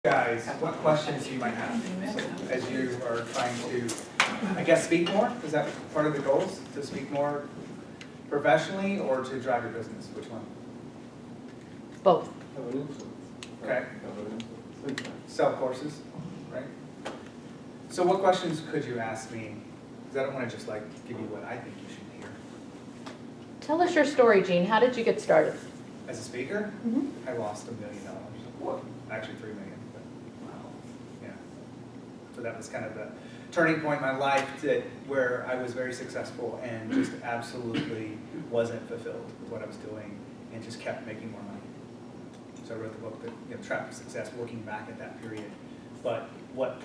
Guys, what questions you might have as you are trying to, I guess, speak more? Is that part of the goals, to speak more professionally or to drive your business? Which one? Both. Okay. Sell courses, right? So what questions could you ask me? Because I don't want to just like give you what I think you should hear. Tell us your story, Jean. How did you get started? As a speaker, I lost $1 million. What? Actually, $3 million. But wow. Yeah. So that was kind of the turning point in my life where I was very successful and just absolutely wasn't fulfilled with what I was doing and just kept making more money. So I wrote the book, Trap for Success, looking back at that period. But what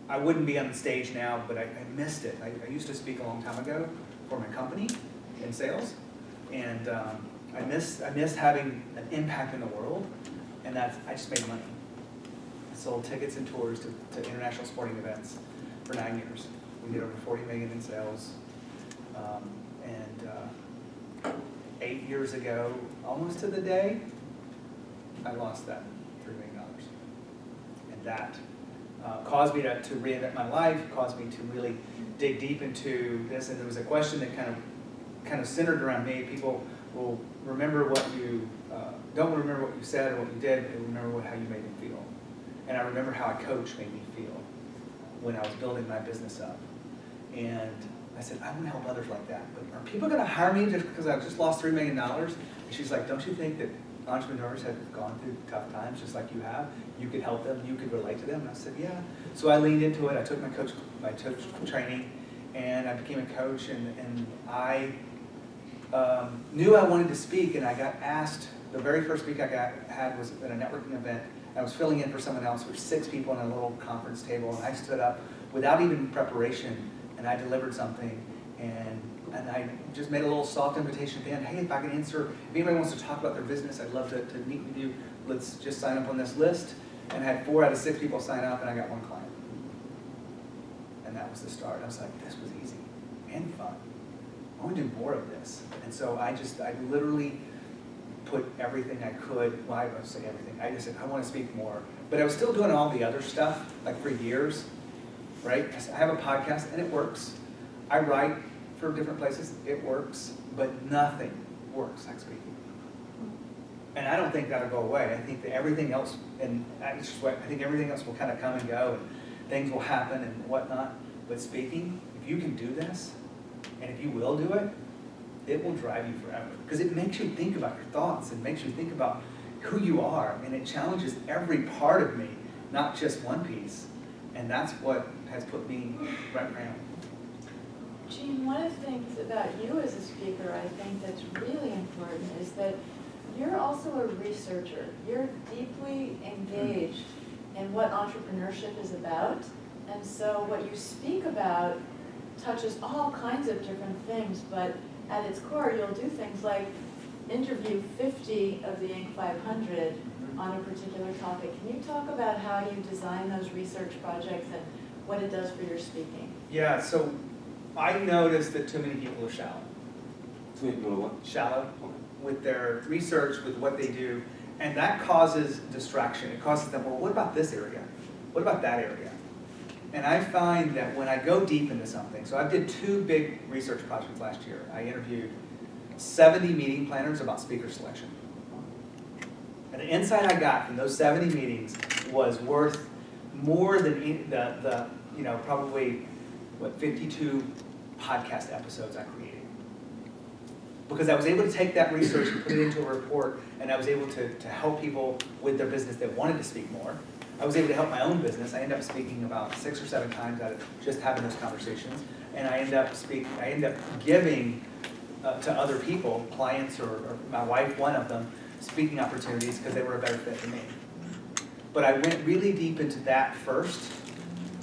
I wouldn't be on the stage now, but I missed it. I used to speak a long time ago for my company in sales, and I miss having an impact in the world, and I just made money. I sold tickets and tours to international sporting events for 9 years. We did over 40 million in sales, and 8 years ago, almost to the day, I lost that $3 million, and that caused me to reinvent my life, caused me to really dig deep into this, and there was a question that kind of centered around me. People will remember what you, don't remember what you said or what you did, but they remember how you made them feel. And I remember how a coach made me feel when I was building my business up. And I said, I want to help others like that, but are people going to hire me just because I just lost $3 million? And she's like, don't you think that entrepreneurs have gone through tough times just like you have? You could help them, you could relate to them. And I said, yeah. So I leaned into it. I took my coach training, and I became a coach, and I knew I wanted to speak, and I got asked, the very first speak I had was at a networking event. I was filling in for someone else. There were 6 people on a little conference table, and I stood up without even preparation, and I delivered something, and I just made a little soft invitation at the end. Hey, if I can answer, if anybody wants to talk about their business, I'd love to meet with you. Let's just sign up on this list. And I had 4 out of 6 people sign up, and I got 1 client. And that was the start. I was like, this was easy and fun. I want to do more of this. And so I literally put everything I could, well, I won't say everything, I just said, I want to speak more. But I was still doing all the other stuff, like for years, right? I have a podcast, and it works. I write for different places, it works, but nothing works like speaking. And I don't think that'll go away. I think that everything else, and I think everything else will kind of come and go, and things will happen and whatnot. But speaking, if you can do this, and if you will do it, it will drive you forever. Because it makes you think about your thoughts, and makes you think about who you are, and it challenges every part of me, not just one piece. And that's what has put me right now. Jean, one of the things about you as a speaker I think that's really important is that you're also a researcher. You're deeply engaged in what entrepreneurship is about. And so what you speak about touches all kinds of different things, but at its core you'll do things like interview 50 of the Inc. 500 on a particular topic. Can you talk about how you design those research projects and what it does for your speaking? Yeah, so I noticed that too many people are shallow. Too many people are what? Shallow with their research, with what they do, and that causes distraction. It causes them, well, what about this area? What about that area? And I find that when I go deep into something, so I did 2 big research projects last year. I interviewed 70 meeting planners about speaker selection. And the insight I got from those 70 meetings was worth more than the probably, 52 podcast episodes I created. Because I was able to take that research and put it into a report, and I was able to help people with their business that wanted to speak more. I was able to help my own business. I ended up speaking about 6 or 7 times out of just having those conversations. And I ended up giving to other people, clients or my wife, one of them, speaking opportunities because they were a better fit for me. But I went really deep into that first,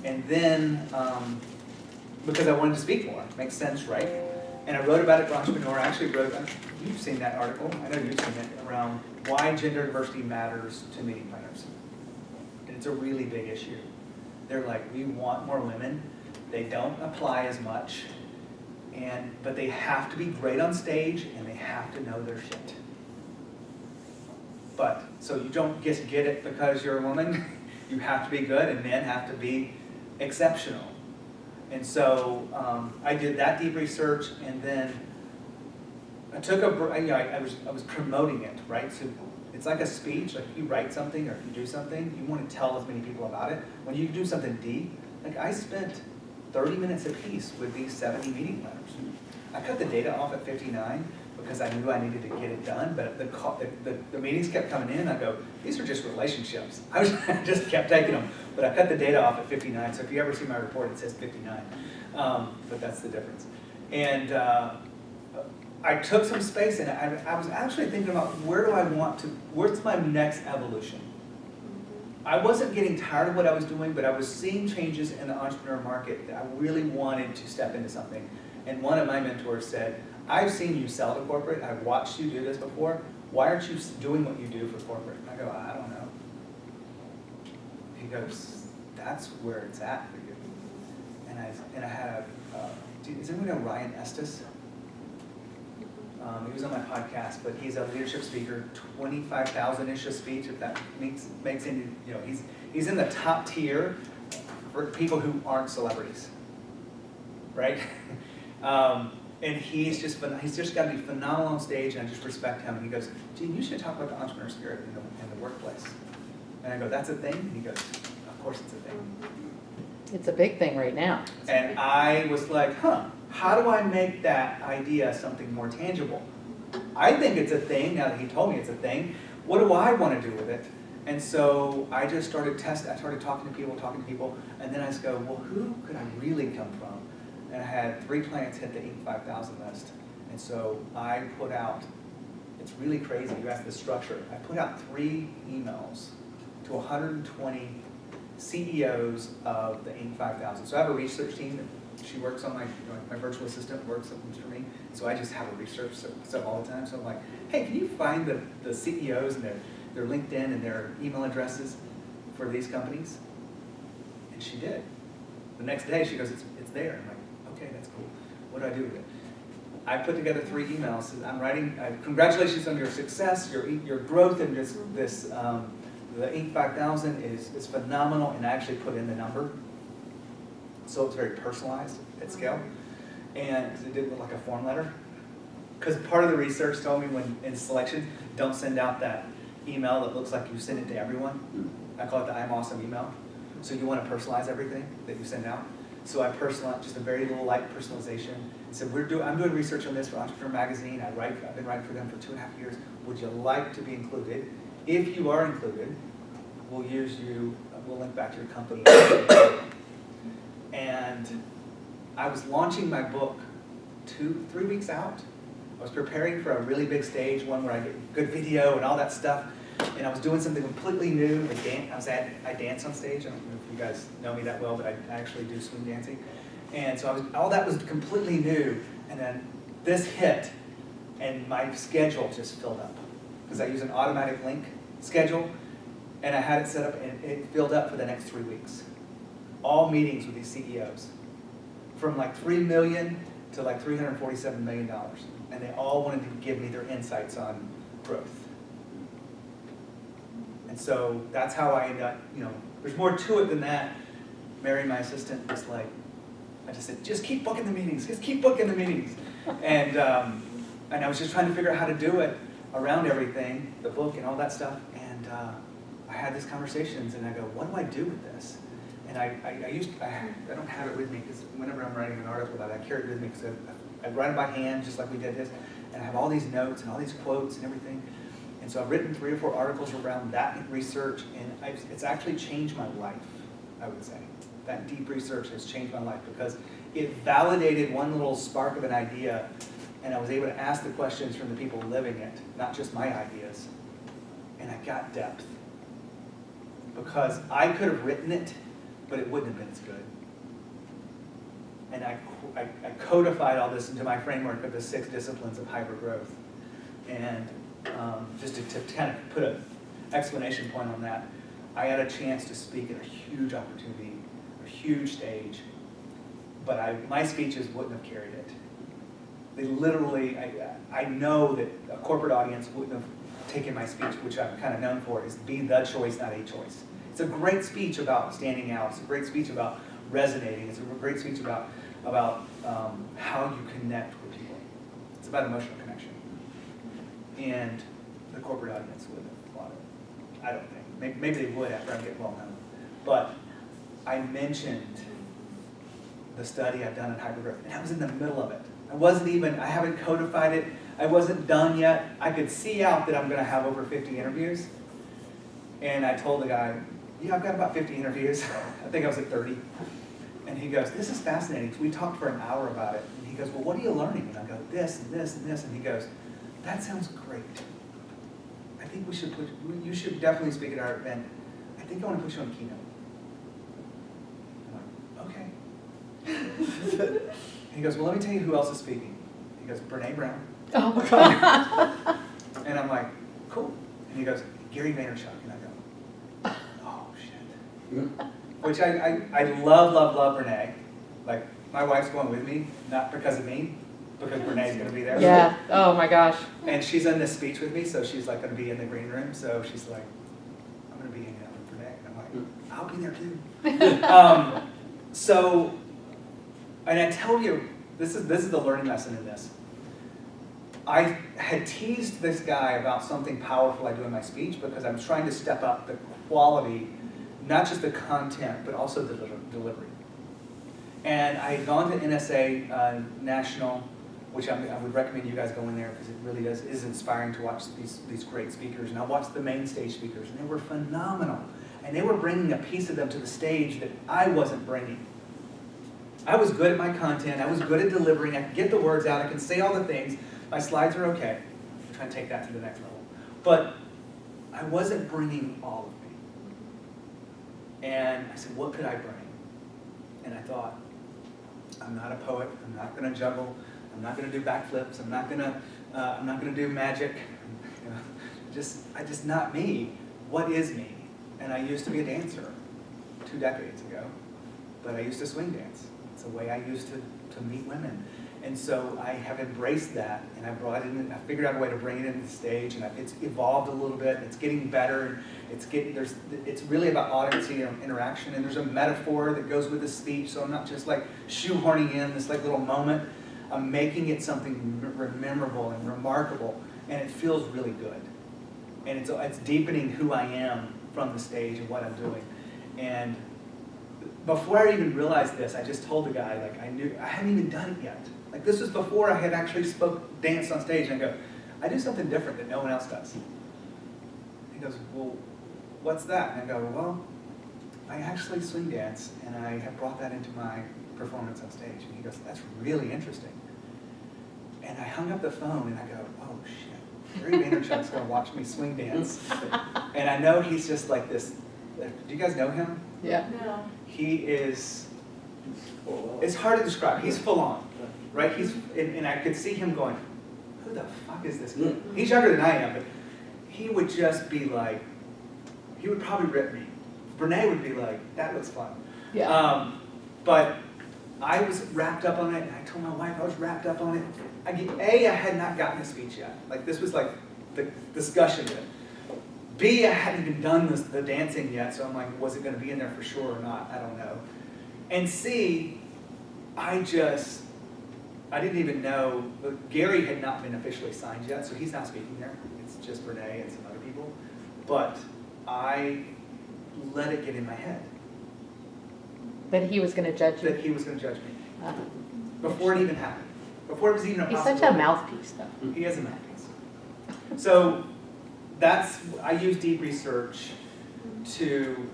and then because I wanted to speak more. Makes sense, right? And I wrote about it for Entrepreneur. I actually wrote, you've seen that article, I know you've seen it, around why gender diversity matters to meeting planners. And it's a really big issue. They're like, we want more women. They don't apply as much, but they have to be great on stage, and they have to know their shit. But, so you don't just get it because you're a woman. You have to be good, and men have to be exceptional. And so I did that deep research, and then I took I was promoting it, right? So it's like a speech. Like if you write something or if you do something, you want to tell as many people about it. When you do something deep, like I spent 30 minutes apiece with these 70 meeting letters. I cut the data off at 59 because I knew I needed to get it done, but the meetings kept coming in, and I go, these are just relationships. I just kept taking them, but I cut the data off at 59, so if you ever see my report, it says 59, but that's the difference. And I took some space, and I was actually thinking about where's my next evolution? I wasn't getting tired of what I was doing, but I was seeing changes in the entrepreneur market that I really wanted to step into something. And one of my mentors said, I've seen you sell to corporate, I've watched you do this before, why aren't you doing what you do for corporate? And I go, I don't know. He goes, that's where it's at for you. And I had does anyone know Ryan Estes? He was on my podcast, but he's a leadership speaker, 25,000-ish a speech, if that makes any, he's in the top tier for people who aren't celebrities, right? And he's just got to be phenomenal on stage, and I just respect him. And he goes, Gene, you should talk about the entrepreneur spirit in the workplace. And I go, that's a thing? And he goes, of course it's a thing. It's a big thing right now. And I was like, how do I make that idea something more tangible? I think it's a thing, now that he told me it's a thing. What do I want to do with it? And so I just started I started talking to people, and then I just go, well, who could I really come from? And I had 3 clients hit the Inc. 5000 list. And so I put out, it's really crazy, you asked the structure. I put out 3 emails to 120 CEOs of the Inc. 5000. So I have a research team that she works on, my virtual assistant works for me. So I just have a research stuff all the time. So I'm like, hey, can you find the CEOs and their LinkedIn and their email addresses for these companies? And she did. The next day she goes, it's there. I'm like, okay, that's cool. What do I do with it? I put together 3 emails. I'm writing, congratulations on your success, your growth in this the Inc. 5000 is phenomenal, and I actually put in the number. So it's very personalized at scale. And it did look like a form letter. Because part of the research told me when in selection, don't send out that email that looks like you send it to everyone. I call it the I'm awesome email. So you want to personalize everything that you send out. So I personalized just a very little light personalization. So I'm doing research on this for Entrepreneur Magazine. I've been writing for them for 2.5 years. Would you like to be included? If you are included, we'll link back to your company. And I was launching my book 2-3 weeks out. I was preparing for a really big stage, one where I get good video and all that stuff. And I was doing something completely new. I dance on stage. I don't know if you guys know me that well, but I actually do swing dancing. And so all that was completely new. And then this hit, and my schedule just filled up. Because I use an automatic link schedule, and I had it set up, and it filled up for the next 3 weeks. All meetings with these CEOs. From like $3 million to like $347 million. And they all wanted to give me their insights on growth. And so that's how I ended up, there's more to it than that. Mary, my assistant, was like, I just said, just keep booking the meetings, And I was just trying to figure out how to do it around everything, the book and all that stuff. And I had these conversations, and I go, what do I do with this? And I don't have it with me, because whenever I'm writing an article about it, I carry it with me, because I write it by hand, just like we did this, and I have all these notes and all these quotes and everything. And so I've written 3 or 4 articles around that research, and it's actually changed my life, I would say. That deep research has changed my life, because it validated one little spark of an idea, and I was able to ask the questions from the people living it, not just my ideas. And I got depth. Because I could have written it, but it wouldn't have been as good. And I codified all this into my framework of the 6 disciplines of hypergrowth. And just to kind of put an explanation point on that, I had a chance to speak at a huge opportunity, a huge stage, but my speeches wouldn't have carried it. They literally, I know that a corporate audience wouldn't have taken my speech, which I'm kind of known for, is be the choice, not a choice. It's a great speech about standing out. It's a great speech about resonating. It's a great speech about how you connect with people. It's about emotional connection. And the corporate audience wouldn't have thought it. I don't think. Maybe they would after I get well known. But I mentioned the study I've done on hypergrowth, and I was in the middle of it. I haven't codified it. I wasn't done yet. I could see out that I'm going to have over 50 interviews. And I told the guy, yeah, I've got about 50 interviews. I think I was at 30. And he goes, this is fascinating. So we talked for an hour about it. And he goes, well, what are you learning? And I go, this and this and this. And he goes, that sounds great. I think you should definitely speak at our event. I think I want to put you on keynote. I'm like, okay. He goes, well, let me tell you who else is speaking. He goes, Brene Brown. Oh my God. And I'm like, cool. And he goes, Gary Vaynerchuk. And I go, oh, shit. Which I love Brene. Like, my wife's going with me, not because of me, because Brene's going to be there. Yeah. Oh my gosh. And she's in this speech with me, so she's like going to be in the green room. So she's like, I'm going to be hanging out with Brene. And I'm like, I'll be there too. And I tell you, this is the learning lesson in this. I had teased this guy about something powerful I do in my speech because I'm trying to step up the quality, not just the content, but also the delivery. And I had gone to NSA National, which I would recommend you guys go in there because it really is inspiring to watch these great speakers. And I watched the main stage speakers, and they were phenomenal. And they were bringing a piece of them to the stage that I wasn't bringing. I was good at my content. I was good at delivering. I could get the words out. I could say all the things. My slides are okay. I'm trying to take that to the next level. But I wasn't bringing all of me. And I said, what could I bring? And I thought, I'm not a poet. I'm not going to juggle. I'm not going to do backflips. I'm not going to do magic. You know, just not me. What is me? And I used to be a dancer 2 decades ago, but I used to swing dance. It's a way I used to meet women. And so I have embraced that, and I brought it in, I figured out a way to bring it into the stage, and it's evolved a little bit. It's getting better. It's really about audience interaction, and there's a metaphor that goes with the speech, so I'm not just like shoehorning in this like little moment. I'm making it something memorable and remarkable, and it feels really good. And it's deepening who I am from the stage and what I'm doing. And before I even realized this, I just told the guy, like, I hadn't even done it yet. Like, this was before I had actually danced on stage, and I go, I do something different that no one else does. He goes, well, what's that? And I go, well, I actually swing dance, and I have brought that into my performance on stage. And he goes, that's really interesting. And I hung up the phone, and I go, oh, shit. Gary Vaynerchuk's going to watch me swing dance. And I know he's just like this. Do you guys know him? Yeah. No. He is, it's hard to describe. He's full on, right? And I could see him going, who the fuck is this kid? He's younger than I am, but he would just be like, he would probably rip me. Brene would be like, that looks fun. Yeah. But I was wrapped up on it, and I told my wife I was wrapped up on it. I had not gotten the speech yet. Like, this was like the discussion bit. B, I hadn't even done the dancing yet, so I'm like, was it going to be in there for sure or not? I don't know. And C, I didn't even know, Gary had not been officially signed yet, so he's not speaking there. It's just Brene and some other people. But I let it get in my head. That he was going to judge you? That he was going to judge me. Before it even happened. Before it was even a He's possibility. such a mouthpiece, though. He is a mouthpiece. So I use deep research to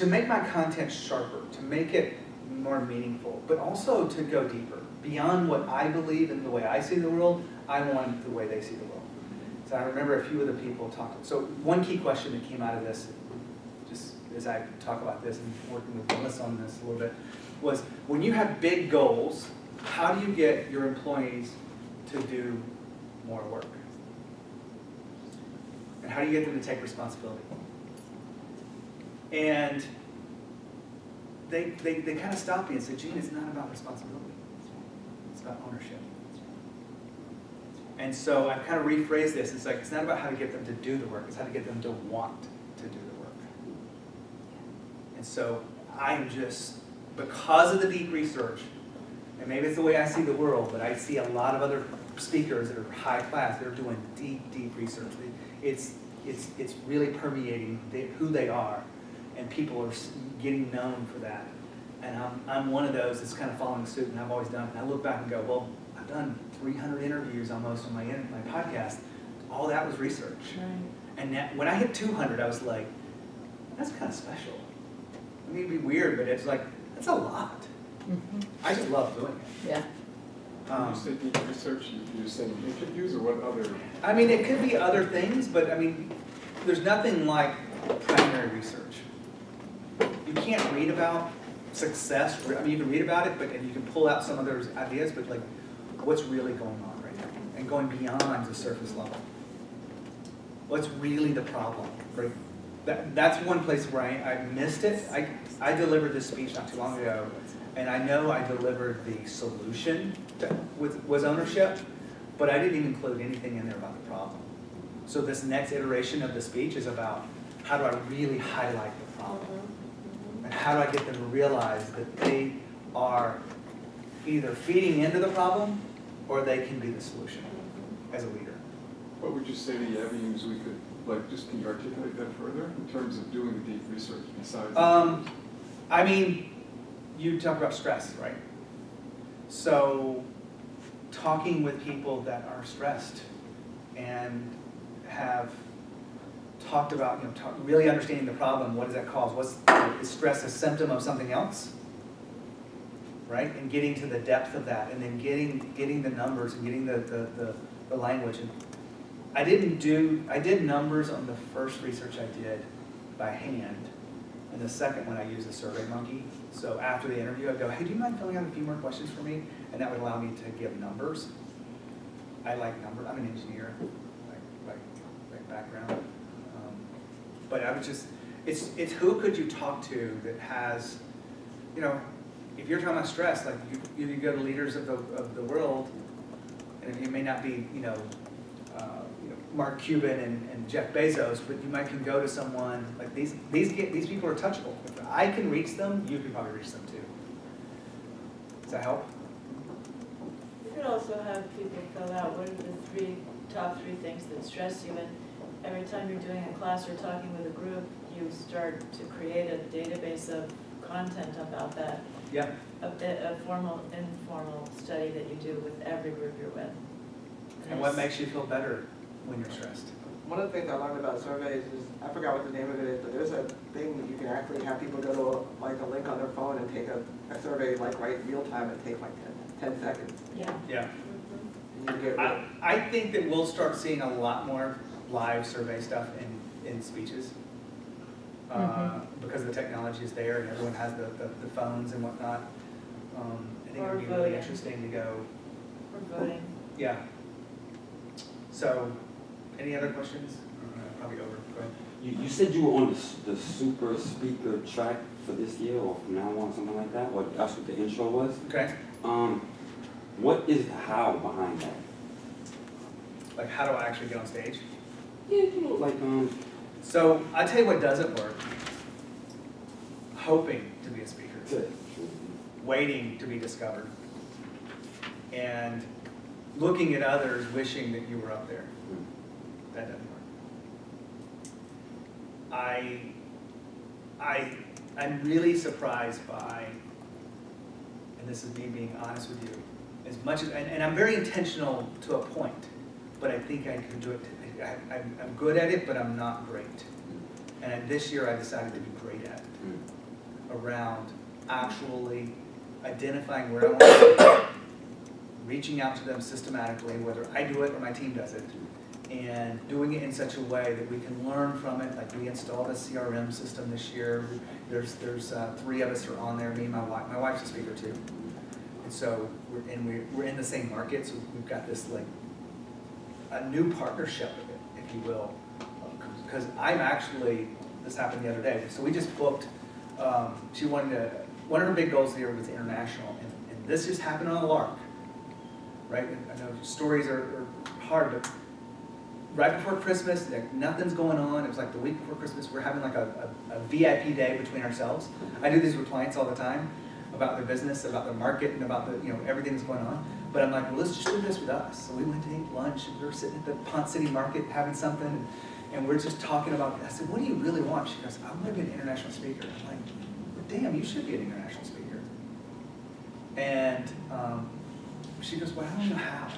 make my content sharper, to make it more meaningful, but also to go deeper. Beyond what I believe and the way I see the world, I want the way they see the world. So I remember a few of the people talking. So one key question that came out of this, just as I talk about this and working with Melissa on this a little bit, was when you have big goals, how do you get your employees to do more work? And how do you get them to take responsibility? And they kind of stopped me and said, Gene, it's not about responsibility. It's about ownership. And so I've kind of rephrased this. It's like, it's not about how to get them to do the work. It's how to get them to want to do the work. And so I'm just, because of the deep research, and maybe it's the way I see the world, but I see a lot of other speakers that are high class, they're doing deep research. It's really permeating who they are, and people are getting known for that. And I'm one of those that's kind of following suit, and I've always done it. And I look back and go, well, I've done 300 interviews almost on my podcast. All that was research. Right. And when I hit 200, I was like, that's kind of special. I mean, it'd be weird, but it's like, that's a lot. I just love doing it. Yeah. You said deep research, you're saying interviews or what other? I mean, it could be other things, but I mean, there's nothing like primary research. You can't read about success. I mean, you can read about it, and you can pull out some of those ideas, but like, what's really going on right now? And going beyond the surface level. What's really the problem, right? That's one place where I missed it. I delivered this speech not too long ago, and I know I delivered the solution was ownership, but I didn't even include anything in there about the problem. So this next iteration of the speech is about how do I really highlight the problem? And how do I get them to realize that they are either feeding into the problem or they can be the solution as a leader. What would you say the avenues we could, like, just can you articulate that further in terms of doing the deep research besides? I mean, you talk about stress, right? So talking with people that are stressed and have talked about, really understanding the problem, what does that cause? Is stress a symptom of something else? Right? And getting to the depth of that, and then getting the numbers and getting the language. And I did numbers on the first research I did by hand, and the second one I used a Survey Monkey. So after the interview, I'd go, hey, do you mind filling out a few more questions for me? And that would allow me to give numbers. I like numbers. I'm an engineer, by background. But I would just, it's who could you talk to that has, if you're talking about stress, like you go to leaders of the world, and it may not be, Mark Cuban and Jeff Bezos, but you might can go to someone like these people are touchable. If I can reach them, you can probably reach them too. Does that help? You could also have people fill out what are the top three things that stress you, and every time you're doing a class or talking with a group, you start to create a database of content about that. Yeah. A formal, informal study that you do with every group you're with. And what makes you feel better when you're stressed? One of the things I learned about surveys is, I forgot what the name of it is, but there's a thing that you can actually have people go to a link on their phone and take a survey right real time and take 10 seconds. Yeah. Yeah. And you get I think that we'll start seeing a lot more live survey stuff in speeches. Because the technology is there and everyone has the phones and whatnot. I think it would be really interesting to go. Or voting. Yeah. So, any other questions? Probably over. Go ahead. You said you were on the super speaker track for this year or from now on, something like that? Or that's what the intro was? Okay. What is the how behind that? Like, how do I actually get on stage? Yeah, So, I'll tell you what doesn't work. Hoping to be a speaker. Waiting to be discovered. And looking at others, wishing that you were up there. That doesn't work. I'm really surprised by, and this is me being honest with you, as much as, and I'm very intentional to a point, but I think I can do it. I'm good at it, but I'm not great. And this year I decided to be great at it. Around actually identifying where I want to be, reaching out to them systematically, whether I do it or my team does it, and doing it in such a way that we can learn from it. Like we installed a CRM system this year. There's 3 of us are on there, me and my wife. My wife's a speaker too. And so we're in the same market, so we've got this like a new partnership, if you will. Because I'm actually, this happened the other day, so we just booked, she wanted to, one of her big goals here was international, and this just happened on a lark, right? I know stories are hard, but right before Christmas, like, nothing's going on. It was like the week before Christmas. We're having like a VIP day between ourselves. I do these with clients all the time about their business, about their market, and about the, everything that's going on. But I'm like, well, let's just do this with us. So we went to eat lunch, and we were sitting at the Pont City Market having something, and we're just talking about, I said, what do you really want? She goes, I want to be an international speaker. I'm like, well, damn, you should be an international speaker. And she goes, well, I don't know how.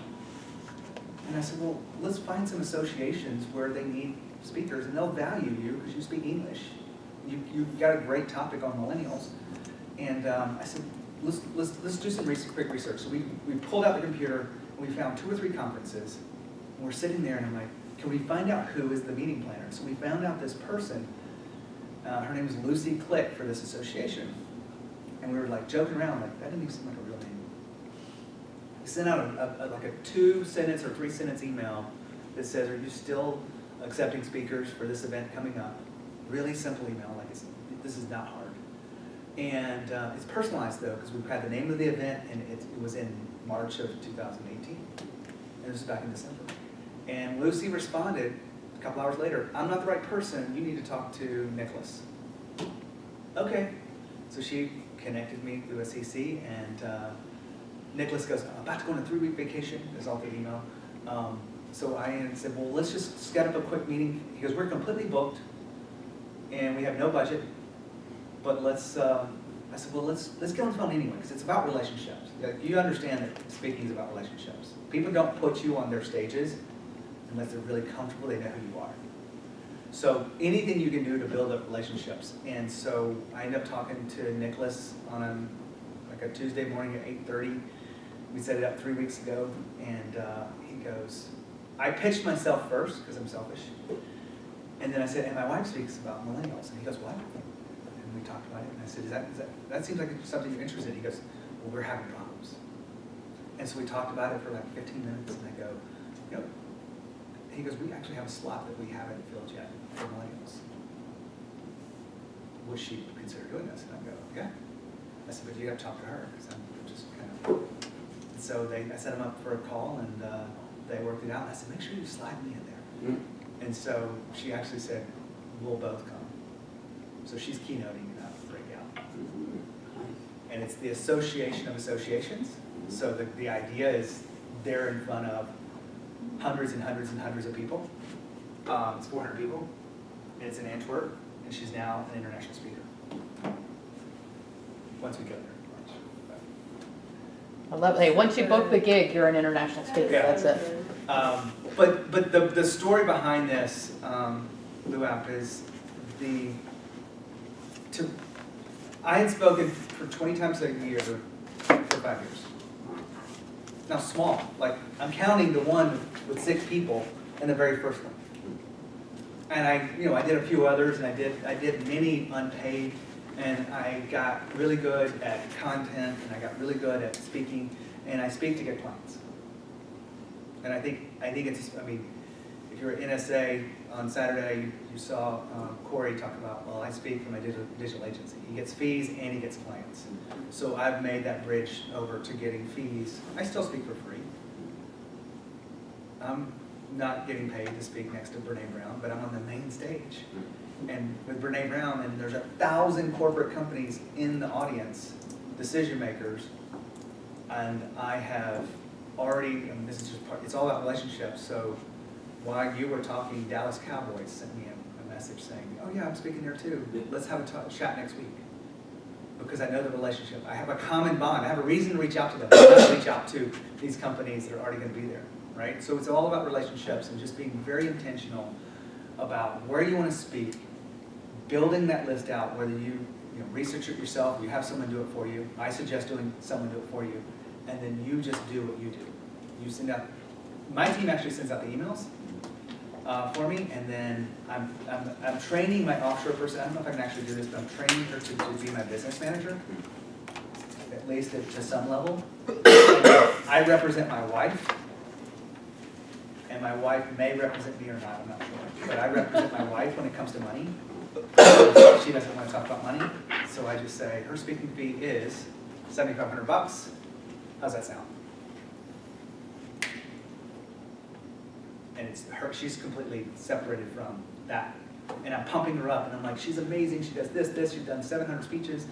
And I said, well, let's find some associations where they need speakers, and they'll value you because you speak English. You've got a great topic on millennials. And I said, let's do some quick research. So we pulled out the computer, and we found 2 or 3 conferences. And we're sitting there, and I'm like, can we find out who is the meeting planner? So we found out this person. Her name is Lucy Click for this association. And we were like joking around, like, that didn't even seem like a real name. We sent out like a 2-sentence or 3-sentence email that says, are you still accepting speakers for this event coming up? Really simple email, like this is not hard. And it's personalized though, because we've had the name of the event, and it was in March of 2018. And this was back in December. And Lucy responded a couple hours later, I'm not the right person, you need to talk to Nicholas. Okay. So she connected me through a CC, and Nicholas goes, I'm about to go on a 3-week vacation, is all through email. So I said, well, let's just set up a quick meeting. He goes, we're completely booked, and we have no budget, but let's, I said, well, let's get on the phone anyway, because it's about relationships. Like, you understand that speaking is about relationships. People don't put you on their stages unless they're really comfortable, they know who you are. So anything you can do to build up relationships. And so I ended up talking to Nicholas on like a Tuesday morning at 8:30. We set it up 3 weeks ago, and he goes, I pitched myself first because I'm selfish. And then I said, and my wife speaks about millennials. And he goes, what? And we talked about it, and I said, that seems like something you're interested in. He goes, well, we're having problems. And so we talked about it for like 15 minutes, and I go, he goes, we actually have a slot that we haven't filled yet for millennials. Would she consider doing this? And I go, yeah. I said, but you got to talk to her, because I'm just kind of. And so I set them up for a call, and they worked it out. And I said, make sure you slide me in there. Mm-hmm. And so she actually said, we'll both come. So she's keynoting the breakout. Mm-hmm. And it's the Association of Associations. Mm-hmm. So the idea is they're in front of hundreds and hundreds and hundreds of people. It's 400 people, and it's in Antwerp, and she's now an international speaker. Once we go there. I love, hey, once you book the gig, you're an international speaker, Yeah. that's it. But the story behind this, Luap, is I had spoken for 20 times a year for 5 years. Now small, like I'm counting the one with 6 people and the very first one. And I did a few others, and I did many unpaid, and I got really good at content, and I got really good at speaking, and I speak to get clients. And I think it's, if you're at NSA on Saturday, you saw Corey talk about, well, I speak for my digital agency. He gets fees and he gets clients. So I've made that bridge over to getting fees. I still speak for free. I'm not getting paid to speak next to Brene Brown, but I'm on the main stage. And with Brene Brown, and there's 1,000 corporate companies in the audience, decision makers, and I have already, this is just part, it's all about relationships. So while you were talking, Dallas Cowboys sent me a message saying, oh yeah, I'm speaking there too. Let's have a chat next week. Because I know the relationship. I have a common bond. I have a reason to reach out to them. I have to reach out to these companies that are already going to be there, right? So it's all about relationships and just being very intentional about where you want to speak, building that list out, whether you research it yourself, or you have someone do it for you. I suggest doing someone do it for you, and then you just do what you do. You send out. My team actually sends out the emails for me, and then I'm training my offshore person. I don't know if I can actually do this, but I'm training her to be my business manager, at least to some level. I represent my wife, and my wife may represent me or not, I'm not sure. But I represent my wife when it comes to money. She doesn't want to talk about money, so I just say her speaking fee is $7,500. How's that sound? and it's her, she's completely separated from that. And I'm pumping her up, and I'm like, she's amazing, she does this, she's done 700 speeches,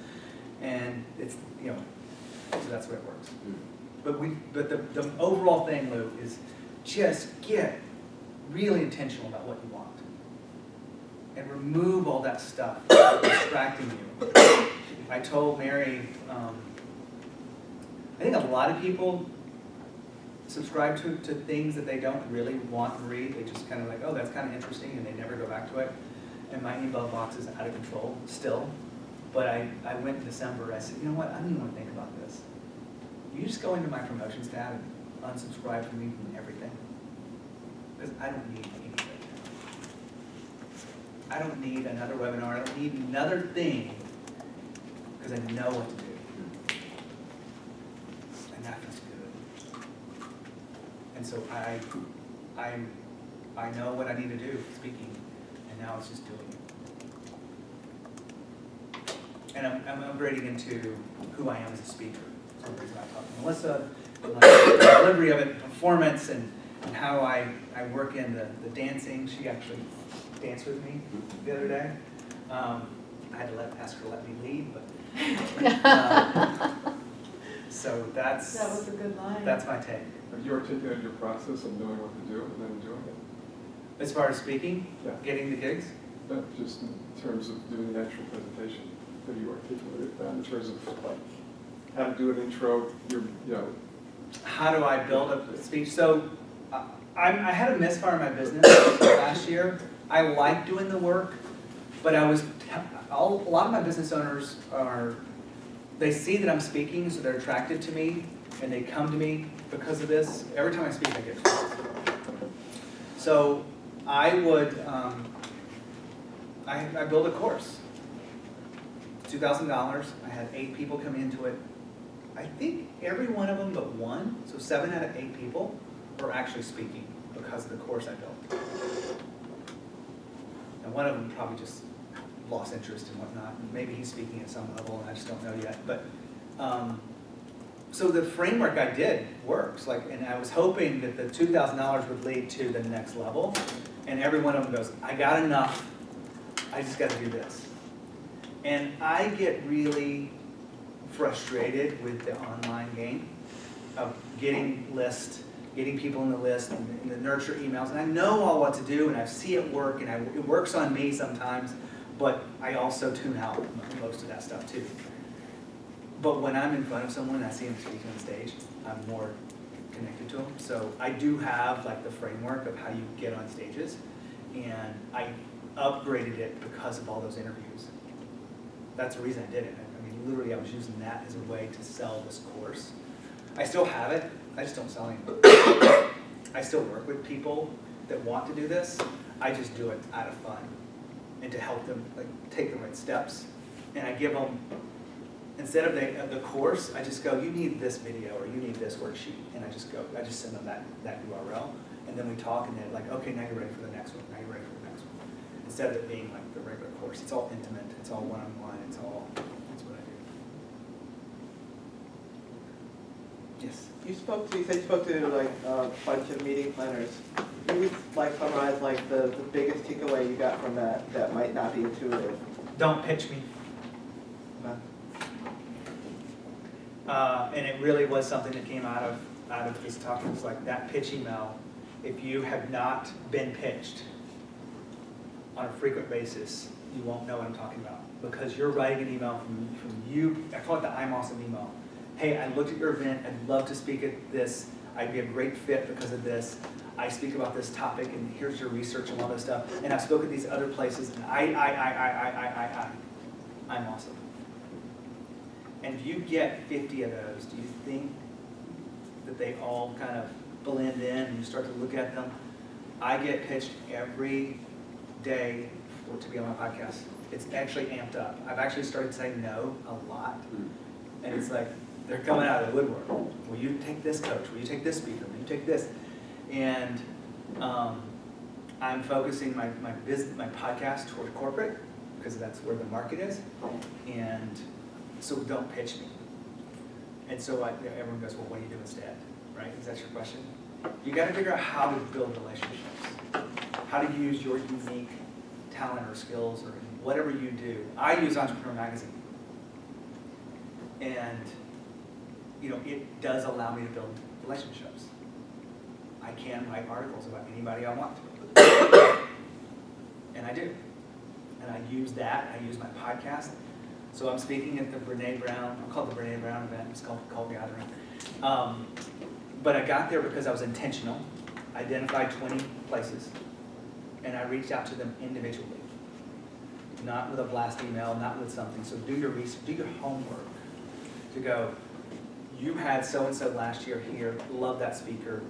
and it's, you know, so that's the way it works. But the overall thing, Lou, is just get really intentional about what you want. And remove all that stuff that's distracting you. I told Mary, I think a lot of people subscribe to things that they don't really want to read. They just kind of like, oh, that's kind of interesting, and they never go back to it. And my email box is out of control still. But I went in December, I said, you know what, I don't even want to think about this. You just go into my promotions tab and unsubscribe from me from everything. Because I don't need anything. I don't need another webinar, I don't need another thing, because I know what to do. And that feels good. And so I know what I need to do, speaking, and now it's just doing it. And I'm upgrading into who I am as a speaker. So the reason I talk to Melissa, the delivery of it, performance, and how I work in the dancing. She actually danced with me the other day. I had to ask her to let me lead, but so That was a good line. that's my take. Have you articulated your process of knowing what to do and then doing it? As far as speaking, Yeah. getting the gigs, Not just in terms of doing the actual presentation, have you articulated that in terms of like how to do an intro, you know, how do I build up a speech? So I had a misfire in my business last year. I like doing the work, but a lot of my business owners they see that I'm speaking, so they're attracted to me, and they come to me because of this. Every time I speak, I get calls. So I would, I build a course. $2,000. I had 8 people come into it. I think every one of them but one, so 7 out of 8 people, were actually speaking because of the course I built. And one of them probably just lost interest and whatnot. Maybe he's speaking at some level, and I just don't know yet. But so the framework I did works. And I was hoping that the $2,000 would lead to the next level. And every one of them goes, I got enough. I just got to do this. And I get really frustrated with the online game of getting lists, getting people in the list, and the nurture emails. And I know all what to do, and I see it work, and it works on me sometimes, but I also tune out most of that stuff too. But when I'm in front of someone and I see them speaking on stage, I'm more connected to them. So I do have like the framework of how you get on stages, and I upgraded it because of all those interviews. That's the reason I did it. I mean, literally I was using that as a way to sell this course. I still have it, I just don't sell anymore. I still work with people that want to do this. I just do it out of fun and to help them take the right steps. And I give them, instead of the course, I just go, you need this video or you need this worksheet. And I just send them that URL. And then we talk, and they're like, okay, now you're ready for the next one, now you're ready for the next one. Instead of it being like the regular course. It's all intimate, it's all one-on-one, that's what I do. Yes? You said you spoke to like a bunch of meeting planners. Can you like summarize like the biggest takeaway you got from that might not be intuitive? Don't pitch me. And it really was something that came out of this talk. It was like that pitch email. If you have not been pitched on a frequent basis, you won't know what I'm talking about, because you're writing an email from you. I call it the I'm awesome email. Hey, I looked at your event. I'd love to speak at this. I'd be a great fit because of this. I speak about this topic, and here's your research and all this stuff. And I've spoken at these other places, and I'm awesome. And if you get 50 of those, do you think that they all kind of blend in and you start to look at them? I get pitched every day to be on my podcast. It's actually amped up. I've actually started saying no a lot. And it's like, they're coming out of the woodwork. Will you take this coach? Will you take this speaker? Will you take this? And I'm focusing my podcast toward corporate, because that's where the market is. And so don't pitch me. And so everyone goes, well, what do you do instead? Right? Is that your question? You gotta figure out how to build relationships, how to use your unique talent or skills or whatever you do. I use Entrepreneur Magazine. And, you know, it does allow me to build relationships. I can write articles about anybody I want to. And I do. And I use that, I use my podcast. So I'm speaking at the Brene Brown, I'll call it the Brene Brown event, it's called Gathering. But I got there because I was intentional, identified 20 places, and I reached out to them individually. Not with a blast email, not with something. So do your research, do your homework to go, you had so-and-so last year here, love that speaker,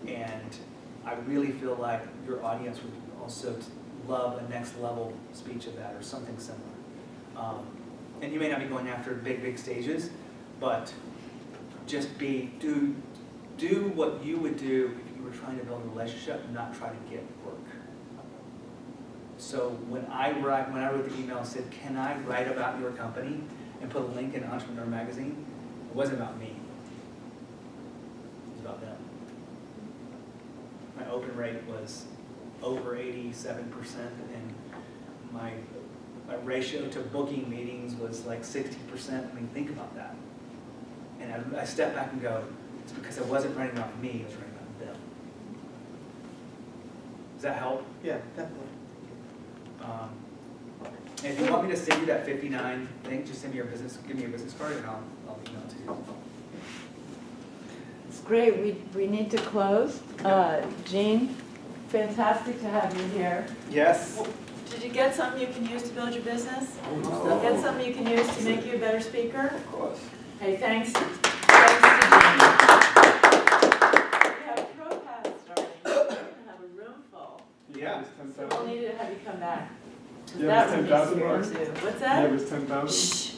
and I really feel like your audience would also love a next level speech of that or something similar. And you may not be going after big stages, but just do what you would do if you were trying to build a relationship, not try to get work. So when I wrote the email and said, can I write about your company and put a link in Entrepreneur Magazine, it wasn't about me. It was about them. My open rate was over 87%, and my ratio to booking meetings was like 60%. I mean, think about that. And I step back and go, it's because I wasn't writing about me, I was writing about them. Does that help? Yeah, definitely. And if you want me to send you that 59 thing, just send me give me your business card, and I'll email it to you. It's great, we need to close. Jean, fantastic to have you here. Yes. Did you get something you can use to build your business? Oh. Get something you can use to make you a better speaker? Of course. Hey, thanks. Thanks to Jean. We have ProPath starting. We're going to have a room full. Yeah. So we'll need to have you come back. Yeah, That it's would be 10,000 scary mark. too. What's Yeah, that? it was 10,000. Shh.